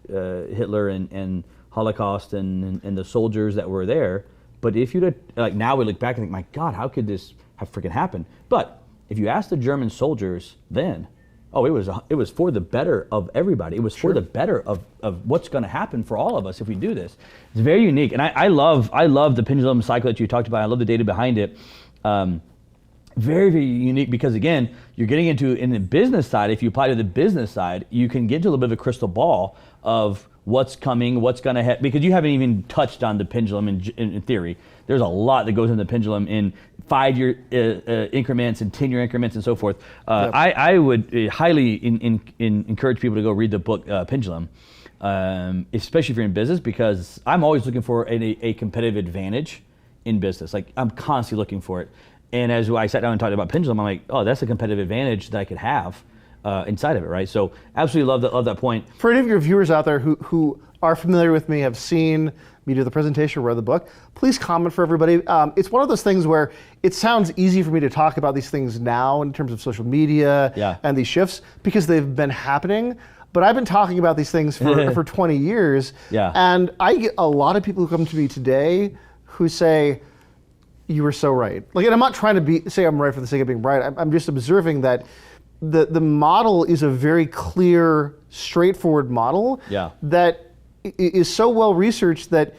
Hitler and Holocaust and the soldiers that were there. But if you'd like now we look back and think, my God, how could this have freaking happened? But if you ask the German soldiers then, oh, it was for the better of everybody. It was for the better of what's going to happen for all of us if we do this. It's very unique, and I love the pendulum cycle that you talked about. I love the data behind it. Very unique because again, you're getting into in the business side. If you apply to the business side, you can get to a little bit of a crystal ball of what's coming, what's going to happen, because you haven't even touched on the pendulum in theory. There's a lot that goes into the pendulum in 5-year increments and 10-year increments and so forth. Yep. I would highly encourage people to go read the book Pendulum, especially if you're in business, because I'm always looking for a competitive advantage in business. Like I'm constantly looking for it. And as I sat down and talked about pendulum, I'm like, oh, that's a competitive advantage that I could have inside of it, right? So absolutely love that point. For any of your viewers out there who are familiar with me, have seen me do the presentation or read the book, please comment for everybody. It's one of those things where it sounds easy for me to talk about these things now in terms of social media and these shifts because they've been happening. But I've been talking about these things for 20 years. Yeah. And I get a lot of people who come to me today who say, you were so right. Like, and I'm not trying to say I'm right for the sake of being right. I'm just observing that the model is a very clear, straightforward model that is so well researched that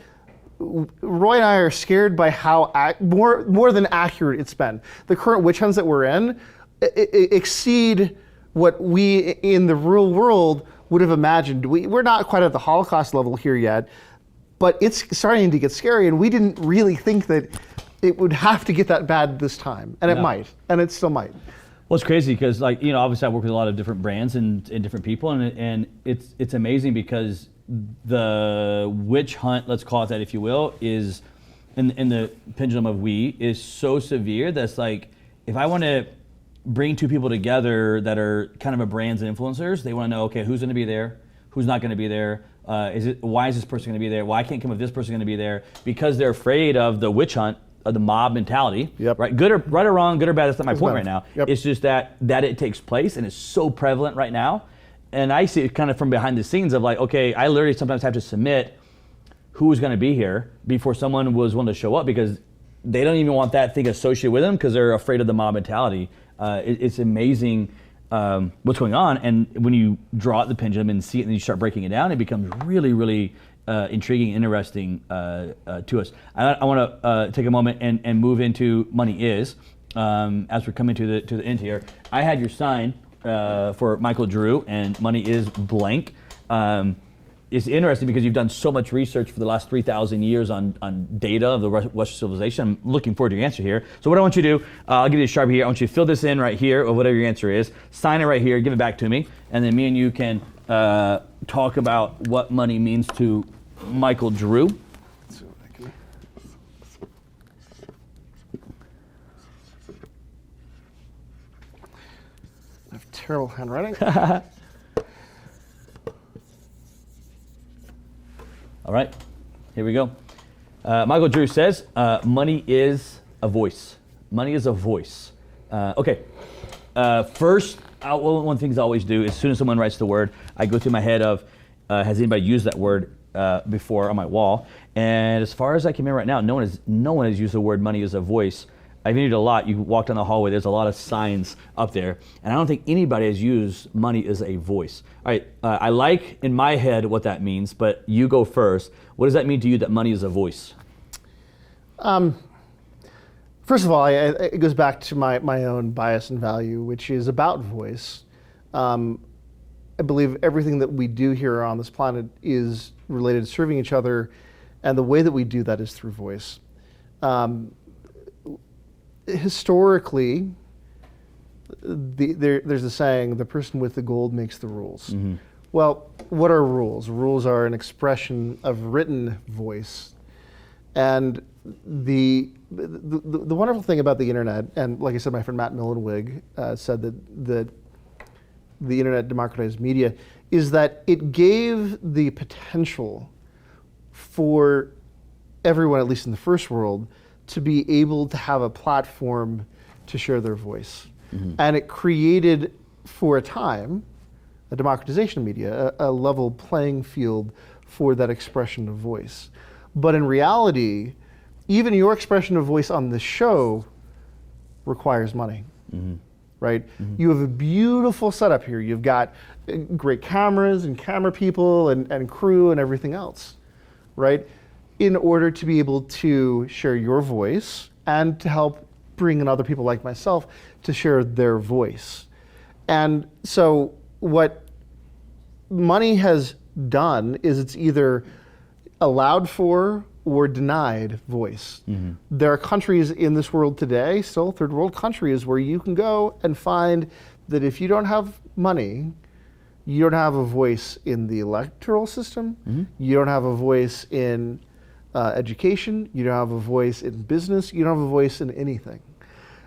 Roy and I are scared by how more than accurate it's been. The current witch hunts that we're in exceed what we in the real world would have imagined. We're not quite at the Holocaust level here yet, but it's starting to get scary, and we didn't really think that it would have to get that bad this time, and it might, and it still might. Well, it's crazy because, like, you know, obviously I work with a lot of different brands and different people, and it's amazing because the witch hunt, let's call it that, if you will, is in the pendulum of we is so severe that's like, if I want to bring two people together that are kind of a brands and influencers, they want to know, okay, who's going to be there, who's not going to be there. Why is this person going to be there? Why can't come if this person going to be there? Because they're afraid of the witch hunt, of the mob mentality, right? Right or wrong, good or bad, that's not my point right now. It's just that it takes place and it's so prevalent right now. And I see it kind of from behind the scenes of like, okay, I literally sometimes have to submit who's going to be here before someone was willing to show up because they don't even want that thing associated with them because they're afraid of the mob mentality. It's amazing what's going on. And when you draw out the pendulum and see it and you start breaking it down, it becomes really, really intriguing, interesting to us. I want to take a moment and move into Money Is as we're coming to the end here. I had your sign for Michael Drew, and Money Is blank. It's interesting because you've done so much research for the last 3,000 years on data of the Western civilization. I'm looking forward to your answer here. So what I want you to do, I'll give you a Sharpie here. I want you to fill this in right here, or whatever your answer is. Sign it right here, give it back to me, and then me and you can talk about what money means to Michael Drew. I have terrible handwriting. All right, here we go. Michael Drew says, money is a voice. Money is a voice. Okay, first, one of the things I always do, as soon as someone writes the word, I go through my head of, has anybody used that word before on my wall? And as far as I can remember right now, no one has used the word money as a voice. I've used it a lot. You walk down the hallway, there's a lot of signs up there, and I don't think anybody has used money as a voice. All right, I like in my head what that means, but you go first. What does that mean to you that money is a voice? First of all, it goes back to my own bias and value, which is about voice. I believe everything that we do here on this planet is related to serving each other, and the way that we do that is through voice. Historically, there's a saying, the person with the gold makes the rules. Mm-hmm. Well, what are rules? Rules are an expression of written voice. And the wonderful thing about the internet, and like I said, my friend Matt Millenweg said that the internet democratized media, is that it gave the potential for everyone, at least in the first world, to be able to have a platform to share their voice. Mm-hmm. And it created, for a time, a democratization of media, a level playing field for that expression of voice. But in reality, even your expression of voice on this show requires money, mm-hmm. right? Mm-hmm. You have a beautiful setup here. You've got great cameras and camera people and crew and everything else, right? In order to be able to share your voice and to help bring in other people like myself to share their voice. And so what money has done is it's either allowed for or denied voice. Mm-hmm. There are countries in this world today, still third world countries, where you can go and find that if you don't have money, you don't have a voice in the electoral system, mm-hmm. you don't have a voice in education, you don't have a voice in business, you don't have a voice in anything.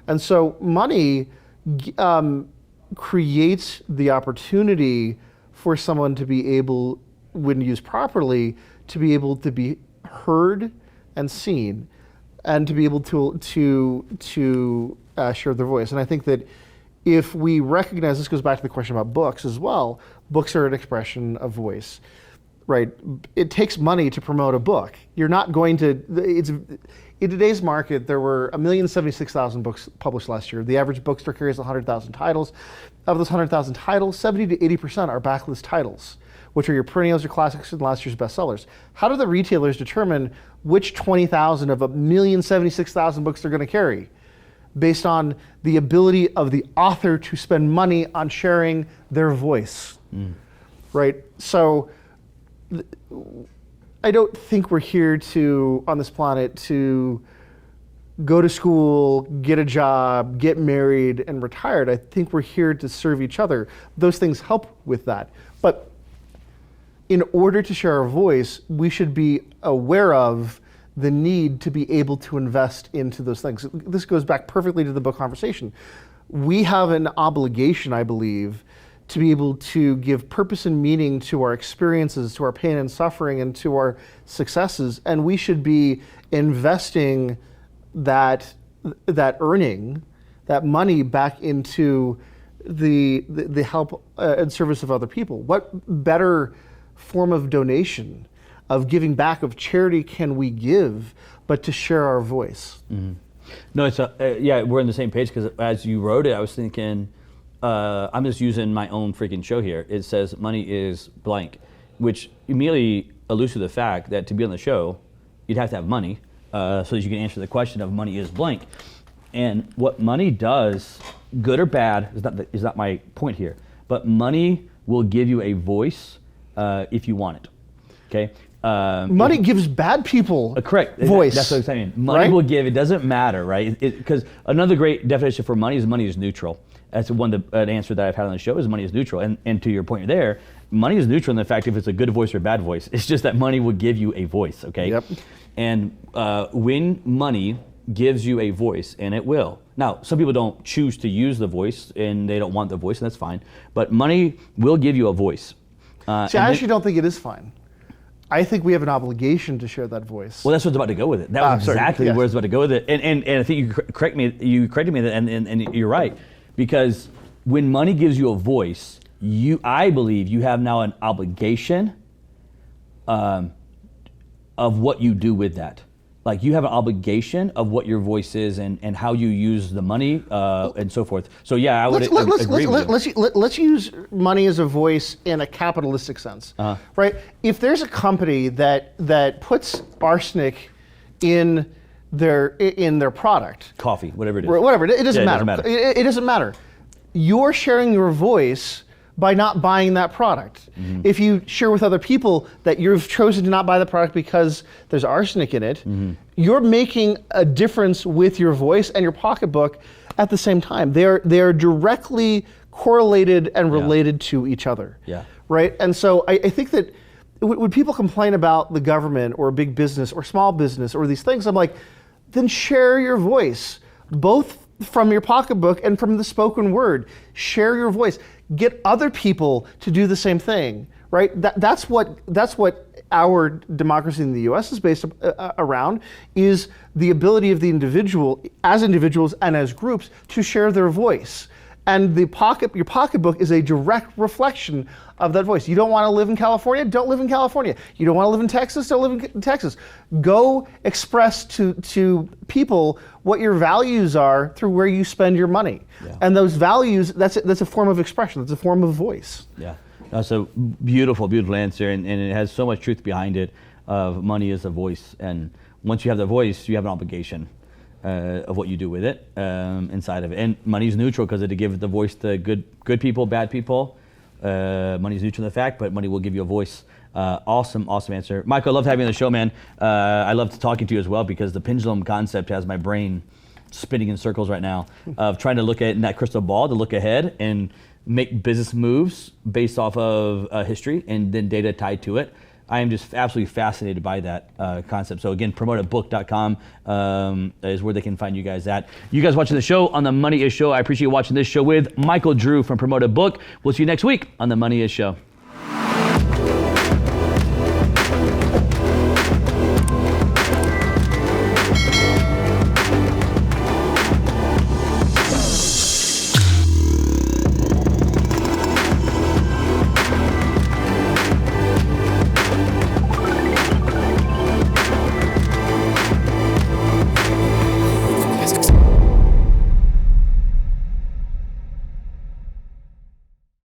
And so money creates the opportunity for someone to be able, when used properly, to be able to be heard and seen, and to be able to share their voice. And I think that if we recognize, this goes back to the question about books as well, books are an expression of voice, right? It takes money to promote a book. You're not going to, in today's market, there were 1,076,000 books published last year. The average bookstore carries 100,000 titles. Of those 100,000 titles, 70 to 80% are backlist titles, which are your perennials, your classics, and last year's bestsellers. How do the retailers determine which 20,000 of 1,076,000 books they're going to carry? Based on the ability of the author to spend money on sharing their voice, right? So I don't think we're here on this planet to go to school, get a job, get married, and retired. I think we're here to serve each other. Those things help with that. But in order to share our voice, we should be aware of the need to be able to invest into those things. This goes back perfectly to the book conversation. We have an obligation, I believe, to be able to give purpose and meaning to our experiences, to our pain and suffering, and to our successes. And we should be investing that earning, that money back into the help and service of other people. What better form of donation, of giving back, of charity can we give but to share our voice? Mm-hmm. No, it's yeah, we're on the same page, because as you wrote it, I was thinking, I'm just using my own freaking show here. It says money is blank, which immediately alludes to the fact that to be on the show, you'd have to have money so that you can answer the question of money is blank. And what money does, good or bad, is not my point here, but money will give you a voice if you want it, okay? Money gives bad people correct voice. That's what I'm saying. Money right? will give, it doesn't matter, right? Because another great definition for money is neutral. That's an answer that I've had on the show, is money is neutral. And to your point there, money is neutral in the fact if it's a good voice or a bad voice. It's just that money will give you a voice, okay? Yep. And when money gives you a voice, and it will, Now, some people don't choose to use the voice and they don't want the voice, and that's fine. But money will give you a voice. See, I actually don't think it is fine. I think we have an obligation to share that voice. Well, that's what's about to go with it. That was exactly where it's about to go with it. And I think you corrected me, and you're right. Because when money gives you a voice, I believe you have now an obligation of what you do with that. Like you have an obligation of what your voice is and how you use the money and so forth. So yeah, I would agree with you. Let's use money as a voice in a capitalistic sense, right? If there's a company that puts arsenic in their product, coffee, whatever it is, whatever it doesn't matter. It doesn't matter. You're sharing your voice by not buying that product. Mm-hmm. If you share with other people that you've chosen to not buy the product because there's arsenic in it, mm-hmm. you're making a difference with your voice and your pocketbook at the same time. They are directly correlated and related to each other. Yeah. Right? And so I think that when people complain about the government or big business or small business or these things, I'm like, then share your voice, both from your pocketbook and from the spoken word. Share your voice. Get other people to do the same thing, right? That's what our democracy in the U.S. is based around, is the ability of the individual, as individuals and as groups, to share their voice. And your pocketbook is a direct reflection of that voice. You don't want to live in California? Don't live in California. You don't want to live in Texas? Don't live in Texas. Go express to people what your values are through where you spend your money. Yeah. And those values, that's a form of expression. That's a form of voice. Yeah, that's a beautiful, beautiful answer, and it has so much truth behind it. Money is a voice, and once you have the voice, you have an obligation of what you do with it inside of it. And money's neutral because it gives the voice to good people, bad people. Money's neutral in the fact, but money will give you a voice. Awesome answer. Michael, I love having you on the show, man. I love talking to you as well because the pendulum concept has my brain spinning in circles right now of trying to look at in that crystal ball to look ahead and make business moves based off of history and then data tied to it. I am just absolutely fascinated by that concept. So again, promoteabook.com is where they can find you guys at. You guys watching the show on The Money Is Show. I appreciate you watching this show with Michael Drew from Promote a Book. We'll see you next week on The Money Is Show.